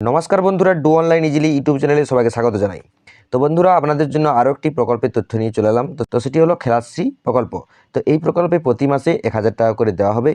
নমস্কার বন্ধুরা, do online easily YouTube চ্যানেলে সবাইকে স্বাগত জানাই। তো বন্ধুরা, আপনাদের জন্য আরও একটি প্রকল্পের তথ্য নিয়ে চলে এলাম। তো সেটি হলো খেলাশ্রী প্রকল্প। তো এই প্রকল্পে প্রতি মাসে 1000 টাকা করে দেওয়া হবে।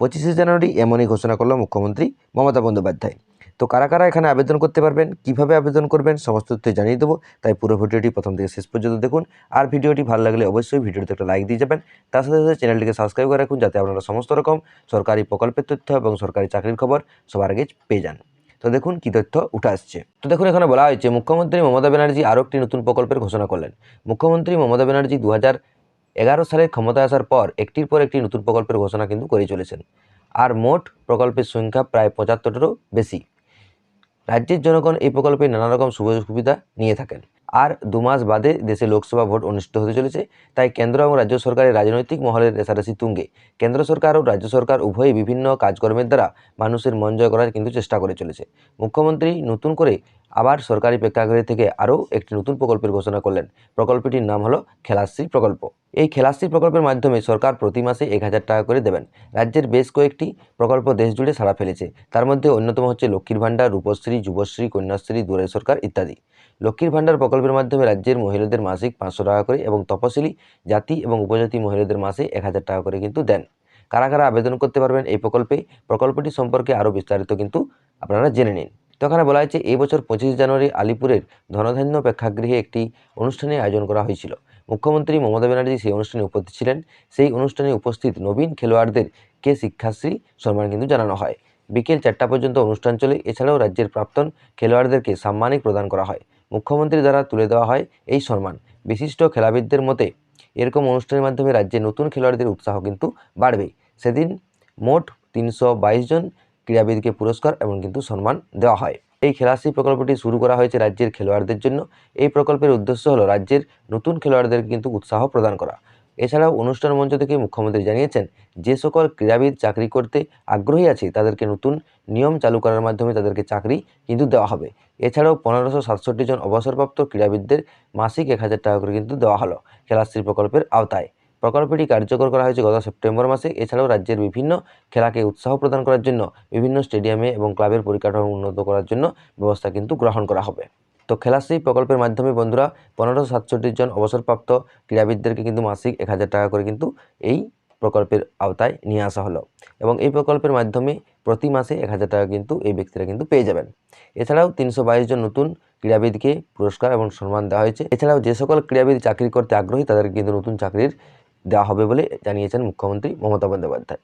25শে জানুয়ারি এমনই ঘোষণা করল মুখ্যমন্ত্রী মমতা বন্দ্যোপাধ্যায়। তো কারা কারা এখানে আবেদন করতে পারবেন, কিভাবে আবেদন করবেন, সমস্ত তথ্য জানিয়ে দেবো। তাই পুরো ভিডিওটি প্রথম থেকে শেষ পর্যন্ত দেখুন। আর ভিডিওটি ভালো লাগলে অবশ্যই ভিডিওতে একটা লাইক দিয়ে যাবেন। তার সাথে সাথে চ্যানেলটিকে সাবস্ক্রাইব করে রাখুন, যাতে আপনারা সমস্ত রকম সরকারি প্রকল্পের তথ্য এবং সরকারি চাকরির খবর সবার আগে পেয়ে যান। তো দেখুন কি তথ্য উঠে আসছে। তো দেখুন, এখানে বলা হয়েছে মুখ্যমন্ত্রী মমতা ব্যানার্জি আরও একটি নতুন প্রকল্পের ঘোষণা করলেন। মুখ্যমন্ত্রী মমতা ব্যানার্জি 2011 সালে ক্ষমতায় আসার পর একটির পর একটি নতুন প্রকল্পের ঘোষণা কিন্তু করে চলেছেন। আর মোট প্রকল্পের সংখ্যা প্রায় 75টারও বেশি। রাজ্যের জনগণ এই প্রকল্পে নানা রকম সুযোগ সুবিধা নিয়ে থাকেন। আর 2 মাস বাদে দেশে লোকসভা ভোট অনুষ্ঠিত হতে চলেছে। তাই কেন্দ্র এবং রাজ্য সরকারের রাজনৈতিক মহলের রেষারেষি তুঙ্গে। কেন্দ্র সরকার ও রাজ্য সরকার উভয়ই বিভিন্ন কাজকর্মের দ্বারা মানুষের মন জয় করার কিন্তু চেষ্টা করে চলেছে। মুখ্যমন্ত্রী নতুন করে আবার সরকারি প্রেক্ষাগৃহ থেকে আরও একটি নতুন প্রকল্পের ঘোষণা করলেন। প্রকল্পটির নাম হলো খেলাশ্রী প্রকল্প। এই খেলাশ্রী প্রকল্পের মাধ্যমে সরকার প্রতি মাসে 1000 টাকা করে দেবেন। রাজ্যের বেশ কয়েকটি প্রকল্প দেশ জুড়ে সাড়া ফেলেছে। তার মধ্যে অন্যতম হচ্ছে লক্ষ্মীর ভাণ্ডার, রূপশ্রী, যুবশ্রী, কন্যাশ্রী, দুয়ারে সরকার ইত্যাদি। লক্ষ্মীর ভাণ্ডার প্রকল্পের মাধ্যমে রাজ্যের মহিলাদের মাসিক 500 টাকা করে এবং তপশিলি জাতি এবং উপজাতি মহিলাদের মাসে 1000 টাকা করে কিন্তু দেন। কারা কারা আবেদন করতে পারবেন এই প্রকল্পে, প্রকল্পটি সম্পর্কে আরও বিস্তারিত কিন্তু আপনারা জেনে নিন। তো এখানে বলা হয়েছে এই বছর 25 জানুয়ারি আলিপুরের ধনধান্য প্রেক্ষাগৃহে একটি অনুষ্ঠানের আয়োজন করা হয়েছিল। মুখ্যমন্ত্রী মমতা ব্যানার্জি সেই অনুষ্ঠানে উপস্থিত ছিলেন। সেই অনুষ্ঠানে উপস্থিত নবীন খেলোয়াড়দেরকে শিক্ষাশ্রী সম্মান কিন্তু জানানো হয়। বিকেল 4টা পর্যন্ত অনুষ্ঠান চলে। এছাড়াও রাজ্যের প্রাক্তন খেলোয়াড়দেরকে সাম্মানিক প্রদান করা হয়। মুখ্যমন্ত্রী দ্বারা তুলে দেওয়া হয় এই সম্মান। বিশিষ্ট খেলাবিদদের মতে এরকম অনুষ্ঠানের মাধ্যমে রাজ্যের নতুন খেলোয়াড়দের উৎসাহ কিন্তু বাড়বে। সেদিন মোট 322 জন ক্রীড়াবিদকে পুরস্কার এবং কিন্তু সম্মান দেওয়া হয়। এই খেলাশ্রী প্রকল্পটি শুরু করা হয়েছে রাজ্যের খেলোয়াড়দের জন্য। এই প্রকল্পের উদ্দেশ্য হলো রাজ্যের নতুন খেলোয়াড়দেরকে কিন্তু উৎসাহ প্রদান করা। এছাড়াও অনুষ্ঠান মঞ্চ থেকে মুখ্যমন্ত্রী জানিয়েছেন, যে সকল ক্রীড়াবিদ চাকরি করতে আগ্রহী আছে তাদেরকে নতুন নিয়ম চালু করার মাধ্যমে তাদেরকে চাকরি কিন্তু দেওয়া হবে। এছাড়াও 1567 জন অবসরপ্রাপ্ত ক্রীড়াবিদদের মাসিক 1000 টাকা করে কিন্তু দেওয়া হলো খেলাশ্রী প্রকল্পের আওতায়। প্রকল্পটি কার্যকর করা হয়েছে গত সেপ্টেম্বর মাসে। এছাড়াও রাজ্যের বিভিন্ন খেলাকে উৎসাহ প্রদান করার জন্য বিভিন্ন স্টেডিয়ামে এবং ক্লাবের পরিকাঠামো উন্নত করার জন্য ব্যবস্থা কিন্তু গ্রহণ করা হবে। তো খেলাশ্রী প্রকল্পের মাধ্যমে বন্ধুরা 1567 জন অবসরপ্রাপ্ত ক্রীড়াবিদদেরকে কিন্তু মাসিক 1000 টাকা করে কিন্তু এই প্রকল্পের আওতায় নিয়ে আসা হলো এবং এই প্রকল্পের মাধ্যমে প্রতি মাসে 1000 টাকা কিন্তু এই ব্যক্তিরা কিন্তু পেয়ে যাবেন। এছাড়াও 322 জন নতুন ক্রীড়াবিদকে পুরস্কার এবং সম্মান দেওয়া হয়েছে। এছাড়াও যে সকল ক্রীড়াবিদ চাকরি করতে আগ্রহী তাদেরকে কিন্তু নতুন চাকরির দেওয়া হবে বলে জানিয়েছেন মুখ্যমন্ত্রী মমতা বন্দ্যোপাধ্যায়।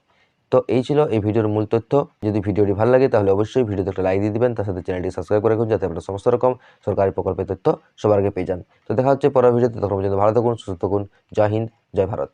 তো এই ছিল এই ভিডিওর মূল তথ্য। যদি ভিডিওটি ভালো লাগে তাহলে অবশ্যই ভিডিওতে একটা লাইক দিয়ে দিবেন। তার সাথে চ্যানেলটি সাবস্ক্রাইব করে রাখুন, যাতে আপনারা সমস্ত রকম সরকারি প্রকল্পের তথ্য সবার আগে পেয়ে যান। তো দেখা হচ্ছে পরের ভিডিওতে। তখন পর্যন্ত ভালো থাকুন, সুস্থ থাকুন। জয় হিন্দ, জয় ভারত।